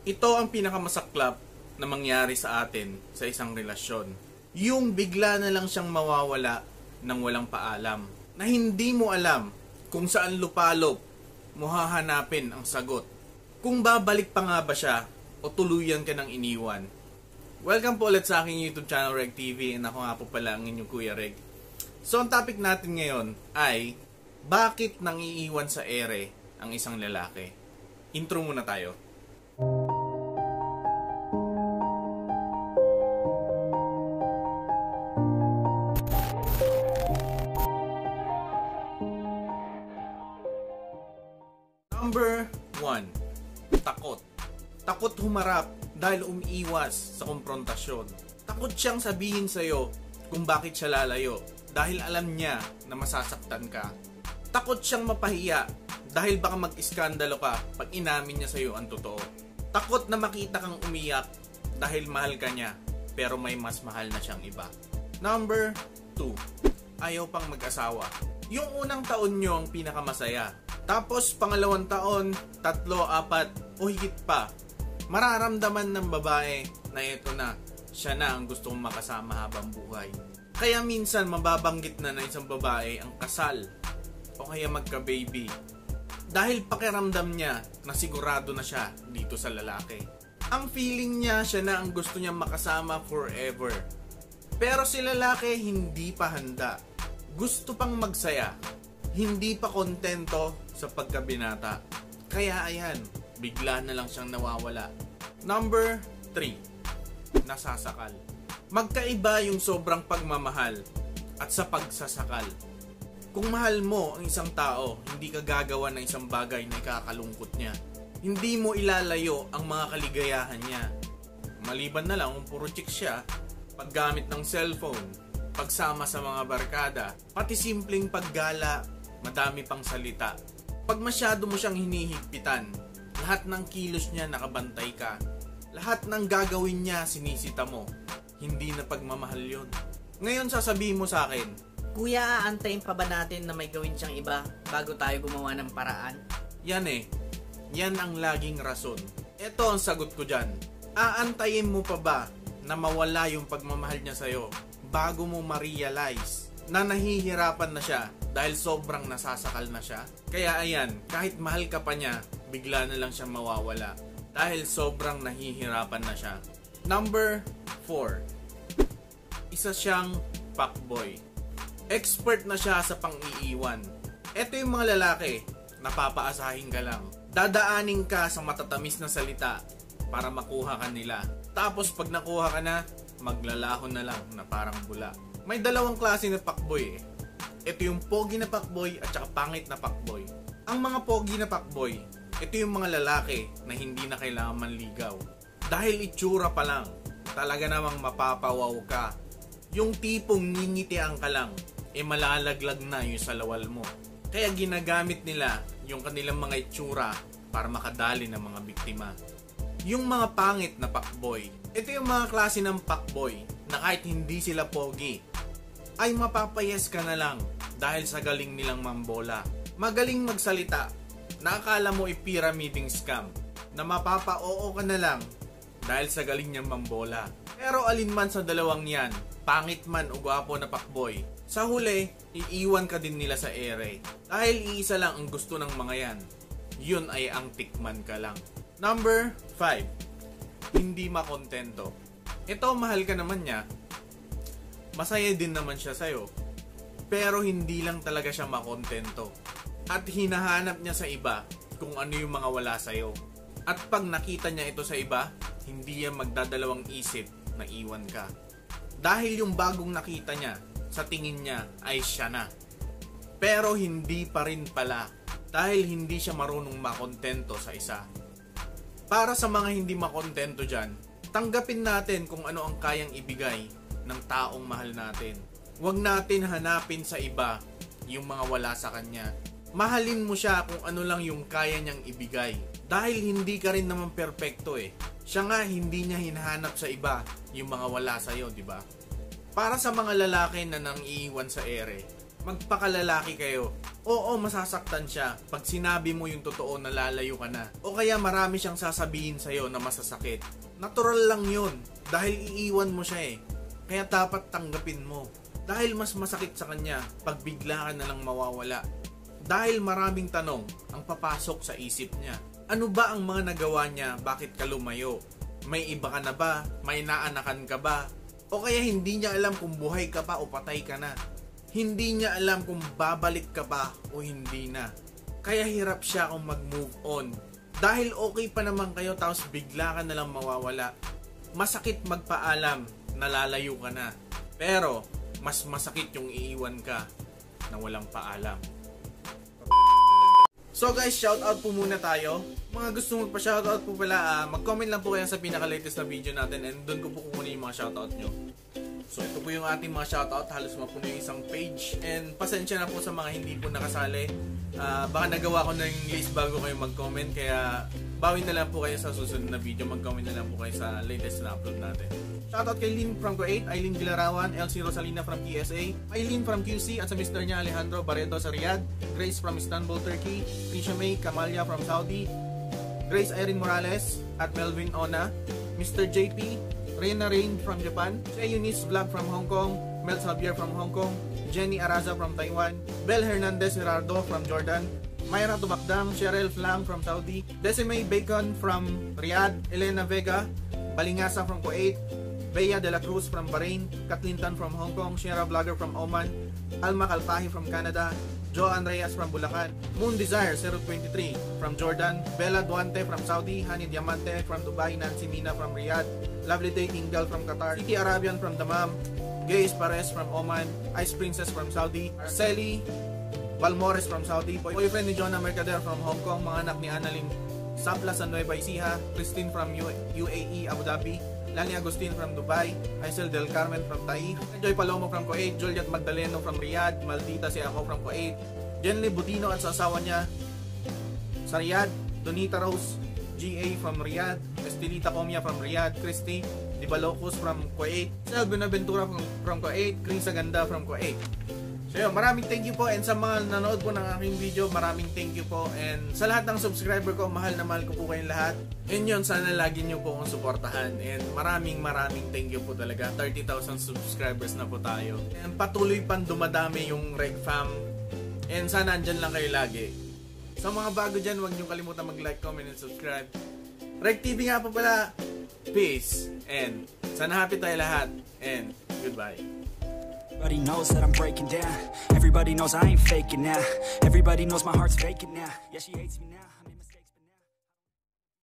Ito ang pinakamasaklap na mangyari sa atin sa isang relasyon. Yung bigla na lang siyang mawawala ng walang paalam. Na hindi mo alam kung saan lupalop mo hahanapin ang sagot. Kung babalik pa nga ba siya o tuluyan ka ng iniwan. Welcome po ulit sa aking YouTube channel Reg TV, and ako nga po pala ang inyong Kuya Reg. So ang topic natin ngayon ay bakit nang iiwan sa ere ang isang lalaki. Intro muna tayo. Number 1. Takot. Takot humarap dahil umiiwas sa komprontasyon. Takot siyang sabihin sa'yo kung bakit siya lalayo dahil alam niya na masasaktan ka. Takot siyang mapahiya dahil baka mag-iskandalo ka pag inamin niya sa'yo ang totoo. Takot na makita kang umiyak dahil mahal ka niya pero may mas mahal na siyang iba. Number 2. Ayaw pang mag-asawa. Yung unang taon nyo ang pinakamasaya. Tapos pangalawang taon, 3, 4 o higit pa, mararamdaman ng babae na ito na, siya na ang gusto kong makasama habang buhay. Kaya minsan mababanggit na ng isang babae ang kasal o kaya magka-baby. Dahil pakiramdam niya na sigurado na siya dito sa lalaki. Ang feeling niya siya na ang gusto niya makasama forever. Pero si lalaki hindi pa handa. Gusto pang magsaya. Hindi pa kontento sa pagkabinata. Kaya ayan, bigla na lang siyang nawawala. Number 3. Nasasakal. Magkaiba yung sobrang pagmamahal at sa pagsasakal. Kung mahal mo ang isang tao, hindi ka gagawa ng isang bagay na ikakalungkot niya. Hindi mo ilalayo ang mga kaligayahan niya. Maliban na lang kung puro chick siya, paggamit ng cellphone, pagsama sa mga barkada, pati simpleng paggala, madami pang salita. Pag masyado mo siyang hinihigpitan, lahat ng kilos niya nakabantay ka. Lahat ng gagawin niya sinisita mo. Hindi na pagmamahal yun. Ngayon sasabihin mo sa akin, Kuya, aantayin pa ba natin na may gawin siyang iba bago tayo gumawa ng paraan? yan yan ang laging rason. Ito ang sagot ko dyan. Aantayin mo pa ba na mawala yung pagmamahal niya sa'yo bago mo ma-realize na nahihirapan na siya dahil sobrang nasasakal na siya? Kaya ayan, kahit mahal ka pa niya, bigla na lang siyang mawawala dahil sobrang nahihirapan na siya. Number 4. Isa siyang fuckboy. Expert na siya sa pang-iiwan. Ito yung mga lalaki, napapaasahin ka lang. Dadaanin ka sa matatamis na salita para makuha ka nila. Tapos pag nakuha ka na, maglalahon na lang na parang bula. May dalawang klase na fuckboy eh. Ito yung pogi na fuckboy at saka pangit na fuckboy. Ang mga pogi na fuckboy, ito yung mga lalaki na hindi na kailangan manligaw. Dahil itsura pa lang, talaga namang mapapawaw ka. Yung tipong ngingitian ka lang, malalaglag na yung salawal mo. Kaya ginagamit nila yung kanilang mga itsura para makadali ng mga biktima. Yung mga pangit na fuckboy, ito yung mga klase ng fuckboy na kahit hindi sila pogi, ay mapapayes ka na lang dahil sa galing nilang mambola. Magaling magsalita, nakakala mo pyramiding scam, na mapapa-oo ka na lang dahil sa galing niyang mambola. Pero alinman sa dalawang yan, pangit man o gwapo na fuckboy, sa huli, iiwan ka din nila sa ere. Dahil iisa lang ang gusto ng mga yan, yun ay ang tikman ka lang. Number 5. Hindi makontento. Ito, mahal ka naman niya, masaya din naman siya sa'yo, pero hindi lang talaga siya makontento. At hinahanap niya sa iba kung ano yung mga wala sa'yo. At pag nakita niya ito sa iba, hindi yan magdadalawang isip na iwan ka. Dahil yung bagong nakita niya, sa tingin niya ay siya na. Pero hindi pa rin pala, dahil hindi siya marunong makontento sa isa. Para sa mga hindi makontento dyan, tanggapin natin kung ano ang kayang ibigay ng taong mahal natin. Huwag natin hanapin sa iba yung mga wala sa kanya. Mahalin mo siya kung ano lang yung kaya niyang ibigay. Dahil hindi ka rin naman perpekto eh. Siya nga hindi niya hinahanap sa iba, yung mga wala sa'yo, di ba? Para sa mga lalaki na nang iiwan sa ere, Magpakalalaki kayo. Oo, masasaktan siya. Pag sinabi mo yung totoo, nalalayo ka na. O kaya marami siyang sasabihin sa'yo na masasakit. Natural lang yun. Dahil iiwan mo siya eh. Kaya dapat tanggapin mo. Dahil mas masakit sa kanya pag bigla ka na lang mawawala. Dahil maraming tanong ang papasok sa isip niya. Ano ba ang mga nagawa niya? Bakit ka lumayo? May iba ka na ba? May naanakan ka ba? O kaya hindi niya alam kung buhay ka pa o patay ka na. Hindi niya alam kung babalik ka pa o hindi na. Kaya hirap siya kung mag-move on. Dahil okay pa naman kayo tapos bigla ka na lang mawawala. Masakit magpaalam, nalalayo ka na. Pero mas masakit yung iiwan ka na walang paalam. So guys, shoutout po muna tayo. Mga gusto magpa-shoutout po pala, mag-comment lang po kayo sa pinaka-latest na video natin and doon ko po kukunin yung mga shoutout nyo. So ito po yung ating mga shoutout, halos mapuno yung isang page. And pasensya na po sa mga hindi po nakasali. Baka nagawa ko na yung list bago kayo mag-comment, kaya bawin na lang po kayo sa susunod na video. Mag-comment na lang po kayo sa latest na upload natin. Shoutout kay Lynn from Kuwait, Eileen Vilarawan, Elsie Rosalina from PSA, Eileen from QC at sa mister niya Alejandro Barreto sa Riyadh, Grace from Istanbul, Turkey, Trisha May Kamalia from Saudi, Grace Irene Morales at Melvin Ona, Mr. JP, Reina Rain from Japan, Shea Eunice Vlog from Hong Kong, Mel Xavier from Hong Kong, Jenny Araza from Taiwan, Bel Hernandez Gerardo from Jordan, Myra Tubakdang, Cheryl Flang from Saudi, Decime Bacon from Riyadh, Elena Vega, Balingasa from Kuwait, Bea De La Cruz from Bahrain, Kathleen Tan from Hong Kong, Shera Vlogger from Oman, Alma Kalpahi from Canada, Joan Reyes from Bulacan, Moon Desire 023 from Jordan, Bella Duante from Saudi, Hani Diamante from Dubai, Nancy Mina from Riyadh, Lovely Dating Girl from Qatar, City Arabian from Dammam, Gays Perez from Oman, Ice Princess from Saudi, Arceli Balmores from Saudi, boyfriend ni Jonah Mercader from Hong Kong, mga anak ni Annalyn Sapla sa Nueva Ecija, Christine from UAE, Abu Dhabi, Lani Agustin from Dubai, Aisel Del Carmen from Taif, Joy Palomo from Kuwait, Juliet Magdaleno from Riyadh, Maldita si ako from Kuwait, Jenly Budino at sa asawa niya sa Riyadh, Donita Rose GA from Riyadh, Estelita Comia from Riyadh, Christy Di Balocos from Kuwait, Sel Benaventura from Kuwait, Chris Aganda from Kuwait. So yun, maraming thank you po, and sa mga nanood po ng aking video, maraming thank you po, and sa lahat ng subscriber ko, mahal na mahal ko po kayong lahat. And yun, sana lagi nyo po akong suportahan, and maraming thank you po talaga. 30,000 subscribers na po tayo, and patuloy pang dumadami yung Reg Fam, and sana andyan lang kayo lagi. Sa mga bago dyan, huwag nyo kalimutan mag-like, comment, and subscribe. Reg TV nga po pala. Peace, and sana happy tayo lahat, and goodbye. Everybody knows that I'm breaking down. Everybody knows I ain't faking now. Everybody knows my heart's faking now. Yeah, she hates me now.